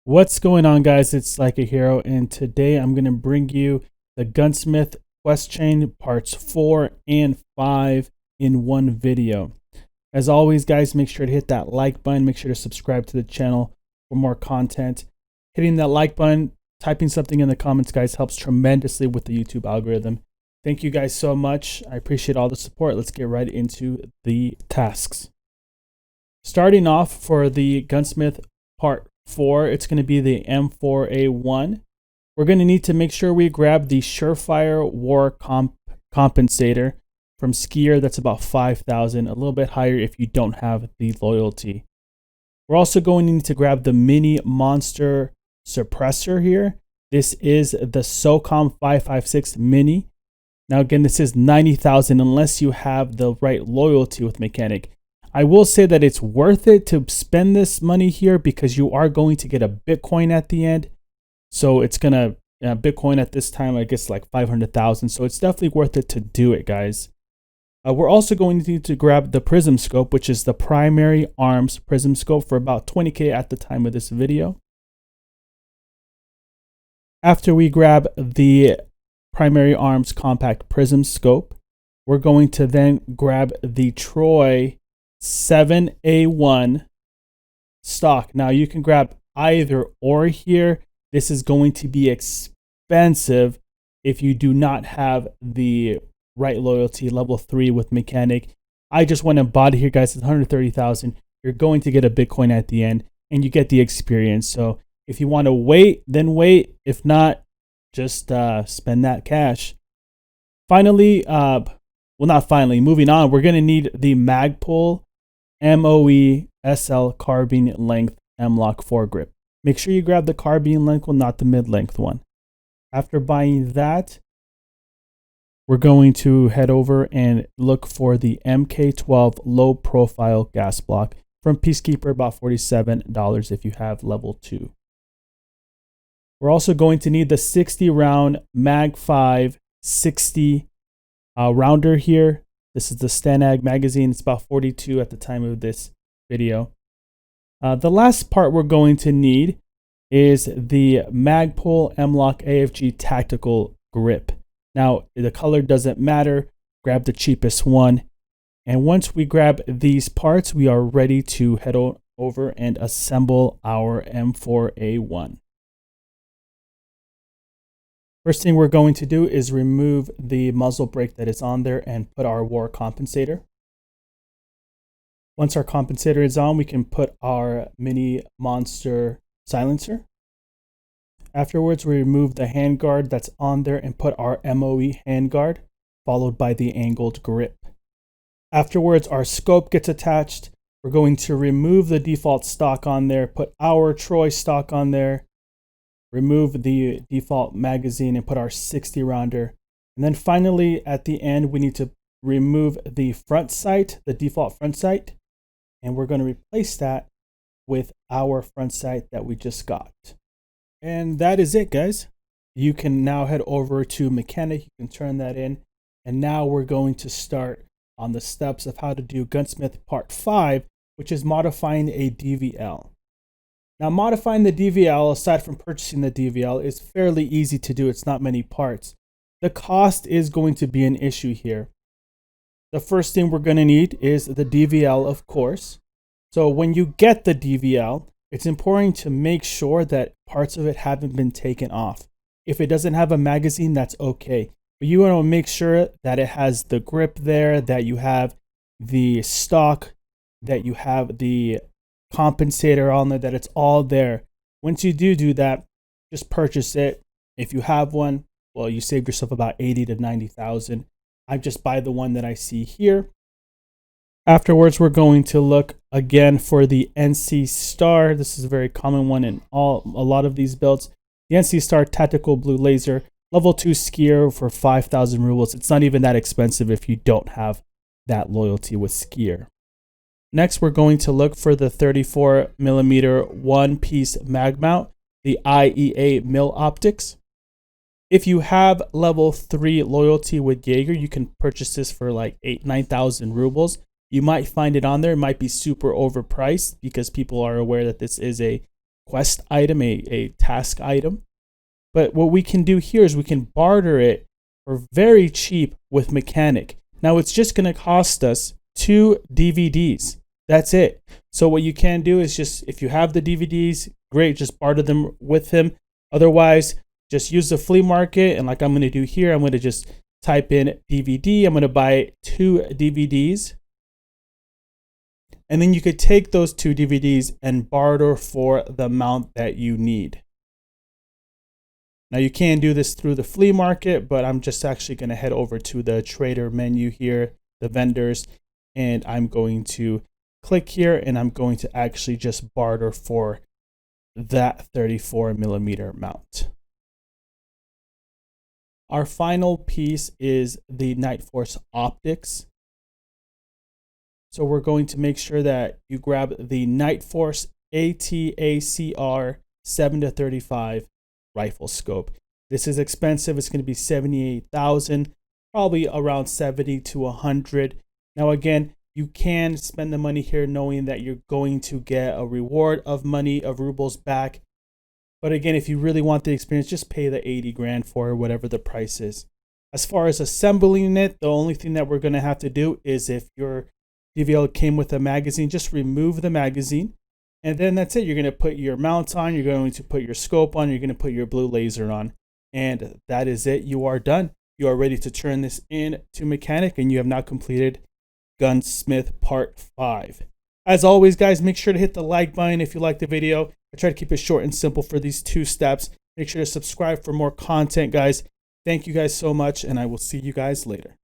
What's going on, guys? It's Like a Hero, and today I'm going to bring you the Gunsmith quest chain parts 4 and 5 in one video. As always, guys, make sure to hit that like button. Make sure to subscribe to the channel for more content. Hitting that like button, typing something in the comments, guys, helps tremendously with the YouTube algorithm. Thank you guys so much. I appreciate all the support. Let's get right into the tasks. Starting off for the Gunsmith part 4, it's going to be the M4A1. We're going to need to make sure we grab the Surefire War Compensator from Skier. That's about 5,000, a little bit higher if you don't have the loyalty. We're also going to need to grab the Mini Monster Suppressor here. This is the SOCOM 556 Mini. Now again, this is 90,000 unless you have the right loyalty with Mechanic. I will say that it's worth it to spend this money here because you are going to get a Bitcoin at the end. So it's going to, Bitcoin at this time, I guess like 500,000. So it's definitely worth it to do it, guys. We're also going to need to grab the Prism Scope, which is the primary arms Prism Scope for about 20K at the time of this video. After we grab the primary arms compact Prism Scope, we're going to then grab the Troy 7A1 stock. Now you can grab either or here. This is going to be expensive if you do not have the right loyalty level 3 with Mechanic. I just went and bought it here, guys. It's 130,000. You're going to get a Bitcoin at the end and you get the experience. So if you want to wait, then wait. If not, just spend that cash. Finally, moving on, we're going to need the Magpul MOE SL carbine length M-Lock foregrip. Make sure you grab the carbine length one, not the mid-length one. After buying that, we're going to head over and look for the MK12 low profile gas block from Peacekeeper, about $47 if you have level 2. We're also going to need the 60 round Mag 5 60 rounder here. This is the Stanag magazine. It's about 42 at the time of this video. The last part we're going to need is the Magpul M-Lock AFG tactical grip. Now, the color doesn't matter. Grab the cheapest one. And once we grab these parts, we are ready to head over and assemble our M4A1. First thing we're going to do is remove the muzzle brake that is on there and put our war compensator. Once our compensator is on, we can put our Mini Monster silencer. Afterwards, we remove the handguard that's on there and put our MOE handguard, followed by the angled grip. Afterwards, our scope gets attached. We're going to remove the default stock on there, put our Troy stock on there, remove the default magazine and put our 60 rounder. And then finally, at the end, we need to remove the front sight, the default front sight. And we're going to replace that with our front sight that we just got. And that is it, guys. You can now head over to Mechanic. You can turn that in. And now we're going to start on the steps of how to do Gunsmith Part 5, which is modifying a DVL. Now, modifying the DVL, aside from purchasing the DVL, is fairly easy to do. It's not many parts. The cost is going to be an issue here. The first thing we're going to need is the DVL, of course. So when you get the DVL, it's important to make sure that parts of it haven't been taken off. If it doesn't have a magazine, that's okay. But you want to make sure that it has the grip there, that you have the stock, that you have the compensator on there, that it's all there. Once you do that, just purchase it. If you have one, well, you save yourself about 80 to 90,000. I just buy the one that I see here. Afterwards, we're going to look again for the NC Star. This is a very common one in a lot of these builds. The NC Star Tactical Blue Laser, level 2 Skier for 5,000 rubles. It's not even that expensive if you don't have that loyalty with Skier. Next, we're going to look for the 34mm one-piece mag mount, the IEA Mill Optics. If you have level 3 loyalty with Jaeger, you can purchase this for like 9,000 rubles. You might find it on there. It might be super overpriced because people are aware that this is a quest item, a task item. But what we can do here is we can barter it for very cheap with mechanic. Now it's just going to cost us 2 DVDs. That's it. So what you can do is just, if you have the DVDs, great, just barter them with him. Otherwise, just use the flea market. And like I'm going to do here, I'm going to just type in DVD. I'm going to buy 2 DVDs. And then you could take those 2 DVDs and barter for the amount that you need. Now you can do this through the flea market, but I'm just actually going to head over to the trader menu here, the vendors, and I'm going to click here and I'm going to actually just barter for that 34mm mount. Our final piece is the Night Force optics. So we're going to make sure that you grab the Night Force ATACR 7-35 rifle scope. This is expensive. It's going to be $78,000, probably around 70 to 100. Now again, you can spend the money here knowing that you're going to get a reward of money, of rubles back. But again, if you really want the experience, just pay the 80 grand for whatever the price is. As far as assembling it, the only thing that we're going to have to do is, if your DVL came with a magazine, just remove the magazine. And then that's it. You're going to put your mounts on. You're going to put your scope on. You're going to put your blue laser on. And that is it. You are done. You are ready to turn this into mechanic, and you have now completed Gunsmith Part 5. As always, guys, make sure to hit the like button if you like the video. I try to keep it short and simple for these 2 steps. Make sure to subscribe for more content, guys. Thank you guys so much, and I will see you guys later.